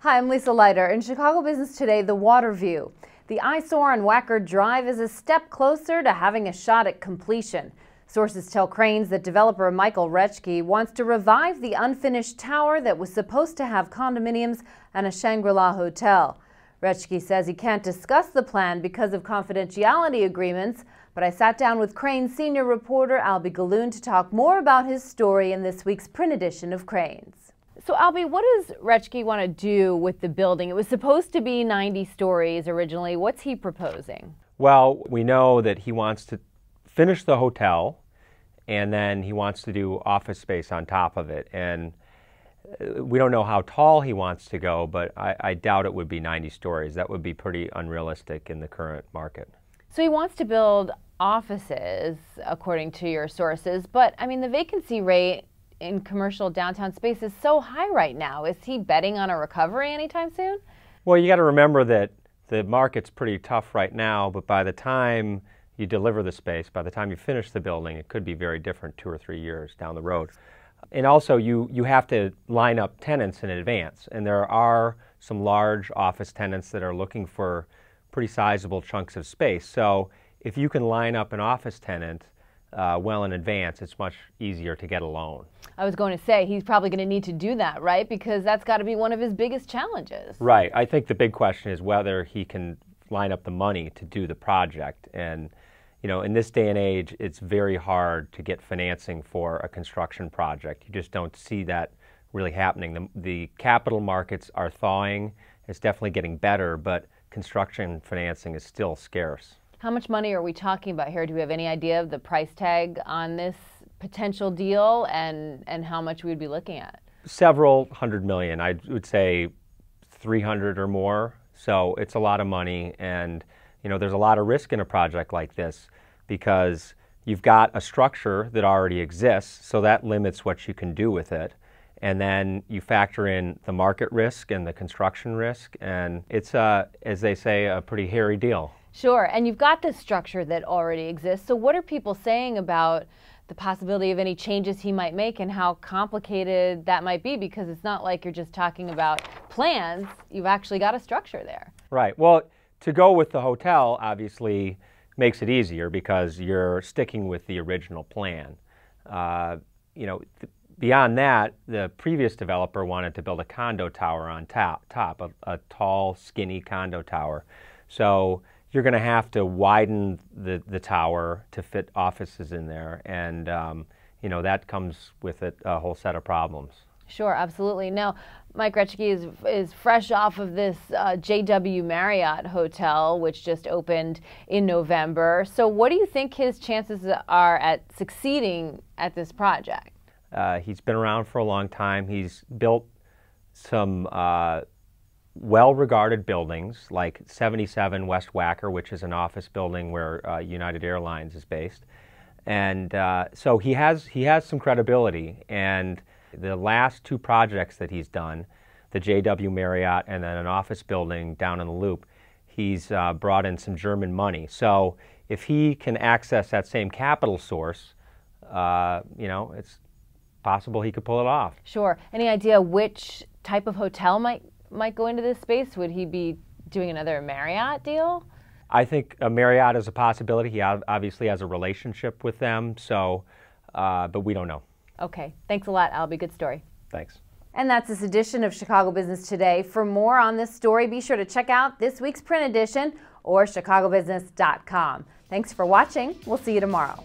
Hi, I'm Lisa Leiter. In Chicago Business Today, the Waterview. The eyesore on Wacker Drive is a step closer to having a shot at completion. Sources tell Crain's that developer Michael Reschke wants to revive the unfinished tower that was supposed to have condominiums and a Shangri-La hotel. Reschke says he can't discuss the plan because of confidentiality agreements, but I sat down with Crain's senior reporter Albie Galoon to talk more about his story in this week's print edition of Crain's. So Albie, what does Reschke want to do with the building? It was supposed to be 90 stories originally. What's he proposing? Well, we know that he wants to finish the hotel and then he wants to do office space on top of it. And we don't know how tall he wants to go, but I doubt it would be 90 stories. That would be pretty unrealistic in the current market. So he wants to build offices, according to your sources, but I mean the vacancy rate in commercial downtown space is so high right now. Is he betting on a recovery anytime soon? Well, you got to remember that the market's pretty tough right now, but by the time you deliver the space, by the time you finish the building, it could be very different 2 or 3 years down the road. And also you have to line up tenants in advance, and there are some large office tenants that are looking for pretty sizable chunks of space. So if you can line up an office tenant well in advance, it's much easier to get a loan. I was going to say, he's probably going to need to do that, right? Because that's got to be one of his biggest challenges. Right. I think the big question is whether he can line up the money to do the project. And, you know, in this day and age, it's very hard to get financing for a construction project. You just don't see that really happening. The capital markets are thawing. It's definitely getting better, but construction financing is still scarce. How much money are we talking about here? Do we have any idea of the price tag on this potential deal and how much we would be looking at? Several hundred million. I would say 300 or more. So it's a lot of money, and you know there's a lot of risk in a project like this because you've got a structure that already exists, so that limits what you can do with it. And then you factor in the market risk and the construction risk, and it's, as they say, a pretty hairy deal. Sure, and you've got this structure that already exists. So what are people saying about the possibility of any changes he might make and how complicated that might be? Because it's not like you're just talking about plans. You've actually got a structure there. Right. Well, to go with the hotel obviously makes it easier because you're sticking with the original plan. Beyond that, the previous developer wanted to build a condo tower on top, a tall, skinny condo tower. So you're going to have to widen the tower to fit offices in there, and that comes with it a whole set of problems. Sure, absolutely. Now, Mike Reschke is fresh off of this JW Marriott hotel, which just opened in November. So what do you think his chances are at succeeding at this project? He's been around for a long time. He's built some well-regarded buildings like 77 West Wacker, which is an office building where United Airlines is based. And so he has some credibility. And the last 2 projects that he's done, the JW Marriott and then an office building down in the Loop, he's brought in some German money. So if he can access that same capital source, it's possible he could pull it off. Sure. Any idea which type of hotel might go into this space? Would he be doing another Marriott deal? I think a Marriott is a possibility. He obviously has a relationship with them, so, but we don't know. Okay. Thanks a lot, Albie. Good story. Thanks. And that's this edition of Chicago Business Today. For more on this story, be sure to check out this week's print edition or chicagobusiness.com. Thanks for watching. We'll see you tomorrow.